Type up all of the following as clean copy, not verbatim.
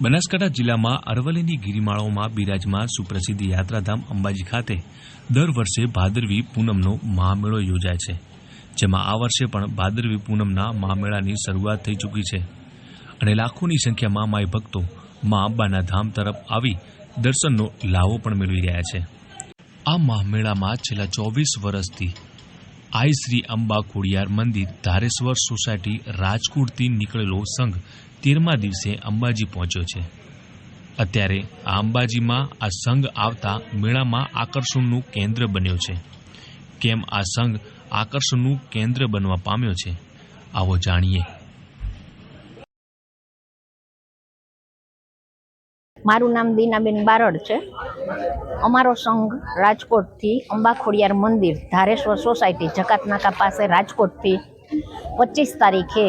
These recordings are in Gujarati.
બનાસકાંઠા જિલ્લામાં અરવલ્લીની ગિરિમાળાઓમાં બિરાજમાન સુપ્રસિદ્ધ યાત્રાધામ અંબાજી ખાતે દર વર્ષે ભાદરવી પૂનમનો મહામેળો યોજાય છે, જેમાં આ વર્ષે પણ ભાદરવી પૂનમના મહામેળાની શરૂઆત થઈ ચૂકી છે અને લાખોની સંખ્યામાં માઈ ભક્તો મા અંબાના ધામ તરફ આવી દર્શનનો લાવો પણ મેળવી રહ્યા છે। આ મહામેળામાં છેલ્લા 24 વર્ષથી આઈ શ્રી અંબા ખોડિયાર મંદિર ધારેશ્વર સોસાયટી રાજકોટથી નીકળેલો સંઘ 13મા દિવસે અંબાજી પહોંચ્યો છે। અત્યારે આ અંબાજીમાં આ સંઘ આવતા મેળામાં આકર્ષણનું કેન્દ્ર બન્યો છે। કેમ આ સંઘ આકર્ષણનું કેન્દ્ર બનવા પામ્યો છે, આવો જાણીએ। મારું નામ દીનાબેન બારડ છે। અમારો સંઘ રાજકોટથી અંબા ખોડિયાર મંદિર ધારેશ્વર સોસાયટી જકાતનાકા પાસે રાજકોટથી 25 તારીખે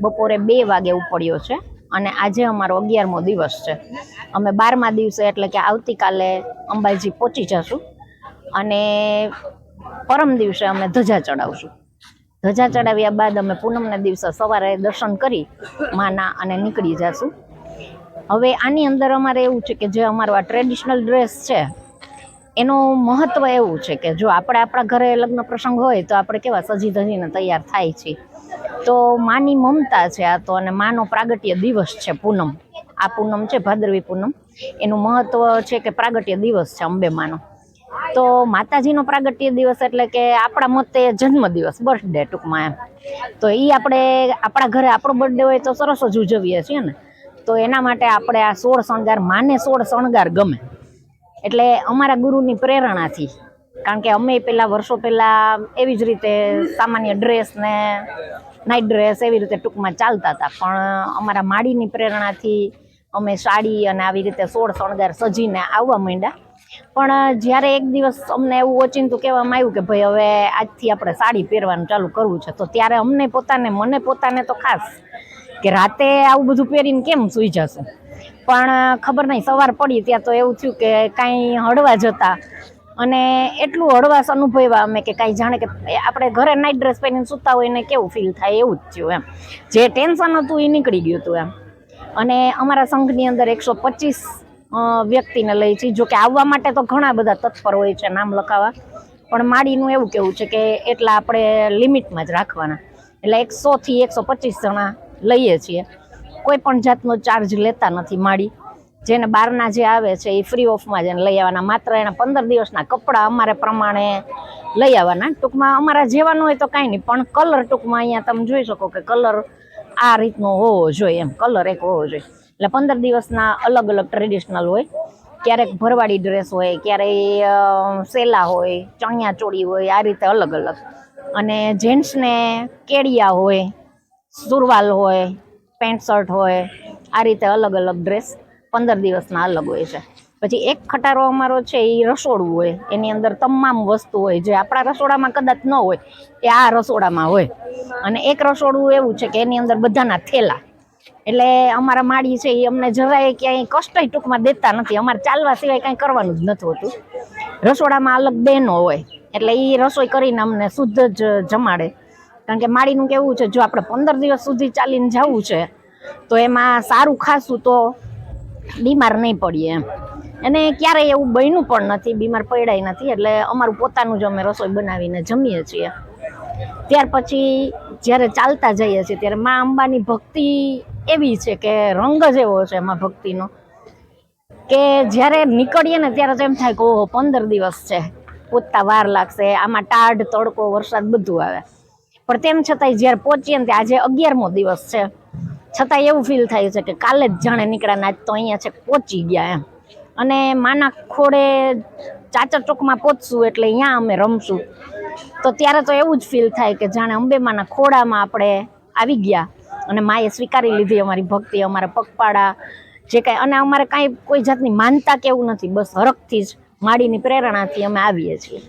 બપોરે 2 વાગે ઉપડ્યો છે અને આજે અમારો 11મો દિવસ છે। અમે 12મા દિવસે એટલે કે આવતીકાલે અંબાજી પહોંચી જશું અને પરમ દિવસે અમે ધજા ચડાવશું। ધજા ચડાવ્યા બાદ અમે પૂનમના દિવસે સવારે દર્શન કરી માના અને નીકળી જશું। હવે આની અંદર અમારે એવું છે કે જે અમારો આ ટ્રેડિશનલ ડ્રેસ છે એનું મહત્વ એવું છે કે જો આપણે આપણા ઘરે લગ્ન પ્રસંગ હોય તો આપણે કેવા સજી ધજીને તૈયાર થાય છે, તો માની મમતા છે આ તો, અને માનો પ્રાગટ્ય દિવસ છે પૂનમ। આ પૂનમ છે ભાદરવી પૂનમ, એનું મહત્વ છે કે પ્રાગટ્ય દિવસ છે અંબે માનો। તો માતાજીનો પ્રાગટ્ય દિવસ એટલે કે આપણા મતે જન્મદિવસ, બર્થડે ટૂંકમાં એમ। તો એ આપણે આપણા ઘરે આપણો બર્થડે હોય તો સરસ જ ઉજવીએ છીએ ને, તો એના માટે આપણે આ 16 શણગાર, માને 16 શણગાર ગમે એટલે અમારા ગુરુની પ્રેરણાથી, કારણ કે અમે પહેલાં વર્ષો પહેલાં એવી જ રીતે સામાન્ય ડ્રેસ ને નાઇટ ડ્રેસ એવી રીતે ટૂંકમાં ચાલતા હતા, પણ અમારા માડીની પ્રેરણાથી અમે સાડી અને આવી રીતે 16 શણગાર સજીને આવવા માંડ્યા। પણ જ્યારે એક દિવસ અમને એવું ઓચિંતું કહેવામાં આવ્યું કે ભાઈ હવે આજથી આપણે સાડી પહેરવાનું ચાલુ કરવું છે, તો ત્યારે મને પોતાને તો ખાસ કે રાતે આવું બધું પહેરીને કેમ સૂઈ જશું, પણ ખબર નહીં સવાર પડી ત્યાં તો એવું થયું કે કાંઈ હળવા જતા અને એટલું હળવાશ અનુભવ્યા અમે કે કાંઈ જાણે કે આપણે ઘરે નાઇટ ડ્રેસ પહેરીને સૂતા હોય ને કેવું ફીલ થાય એવું જ થયું એમ। જે ટેન્શન હતું એ નીકળી ગયું હતું એમ। અને અમારા સંઘની અંદર 125 વ્યક્તિને લઈ છીએ, જો કે આવવા માટે તો ઘણા બધા તત્પર હોય છે નામ લખાવા, પણ માડીનું એવું કેવું છે કે એટલા આપણે લિમિટમાં જ રાખવાના, એટલે 100 થી 125 જણા લઈએ છીએ। કોઈ પણ જાતનો ચાર્જ લેતા નથી માડી, જેને બહારના જે આવે છે એ ફ્રી ઓફમાં જ લઈ આવવાના, માત્ર એના 15 દિવસના કપડાં અમારે પ્રમાણે લઈ આવવાના। ટૂંકમાં અમારા જેવાનું હોય તો કાંઈ નહીં, પણ કલર ટૂંકમાં અહીંયા તમે જોઈ શકો કે કલર આ રીતનો હોવો જોઈએ એમ, કલર એક હોવો જોઈએ। એટલે 15 દિવસના અલગ અલગ ટ્રેડિશનલ હોય, ક્યારેક ભરવાડી ડ્રેસ હોય, ક્યારેક સેલા હોય, ચણિયા ચોળી હોય, આ રીતે અલગ અલગ। અને જેન્ટ્સને કેડિયા હોય, સુરવાલ હોય, પેન્ટ શર્ટ હોય, આ રીતે અલગ અલગ ડ્રેસ 15 દિવસના અલગ હોય છે। પછી એક ખટારો અમારો છે એ રસોડું હોય, એની અંદર તમામ વસ્તુ હોય જે આપણા રસોડામાં કદાચ ન હોય એ આ રસોડામાં હોય। અને એક રસોડું એવું છે કે એની અંદર બધાના થેલા, એટલે અમારા માળી છે એ અમને જરાય ક્યાંય કષ્ટ ટૂંકમાં દેતા નથી, અમારે ચાલવા સિવાય કાંઈ કરવાનું જ નથી હોતું। રસોડામાં અલગ બહેનો હોય એટલે એ રસોઈ કરીને અમને શુદ્ધ જ જમાડે, કારણ કે માળીનું કેવું છે જો આપણે 15 દિવસ સુધી ચાલીને જવું છે તો એમાં સારું ખાશું તો બીમાર નહીં પડીએ એમ। અને ક્યારેય એવું બન્યું પણ નથી, બીમાર પડ્યા નથી, એટલે અમારું પોતાનું જ અમે રસોઈ બનાવીને જમીએ છીએ। ત્યાર પછી જ્યારે ચાલતા જઈએ છીએ ત્યારે મા અંબાની ભક્તિ એવી છે કે રંગ જ એવો છે એમાં ભક્તિનો કે જ્યારે નીકળીએ ને ત્યારે તો એમ થાય કે ઓહો 15 દિવસ છે, પહોંચતા વાર લાગશે, આમાં ટાઢ તડકો વરસાદ બધું આવે, પણ તેમ છતાંય જ્યારે પહોંચીએ ને આજે 11મો દિવસ છે, છતાં એવું ફીલ થાય છે કે કાલે જ જાણે નીકળ્યા ને આજ તો અહીંયા છે પહોંચી ગયા એમ। અને માના ખોડે ચાચર ચોકમાં પહોંચશું એટલે અહીંયા અમે રમશું, તો ત્યારે તો એવું જ ફીલ થાય કે જાણે અંબે માના ખોડામાં આપણે આવી ગયા અને માએ સ્વીકારી લીધી અમારી ભક્તિ, અમારા પગપાળા જે કાંઈ, અને અમારે કાંઈ કોઈ જાતની માનતા કે એવું નથી, બસ હરખથી જ માડીની પ્રેરણાથી અમે આવીએ છીએ।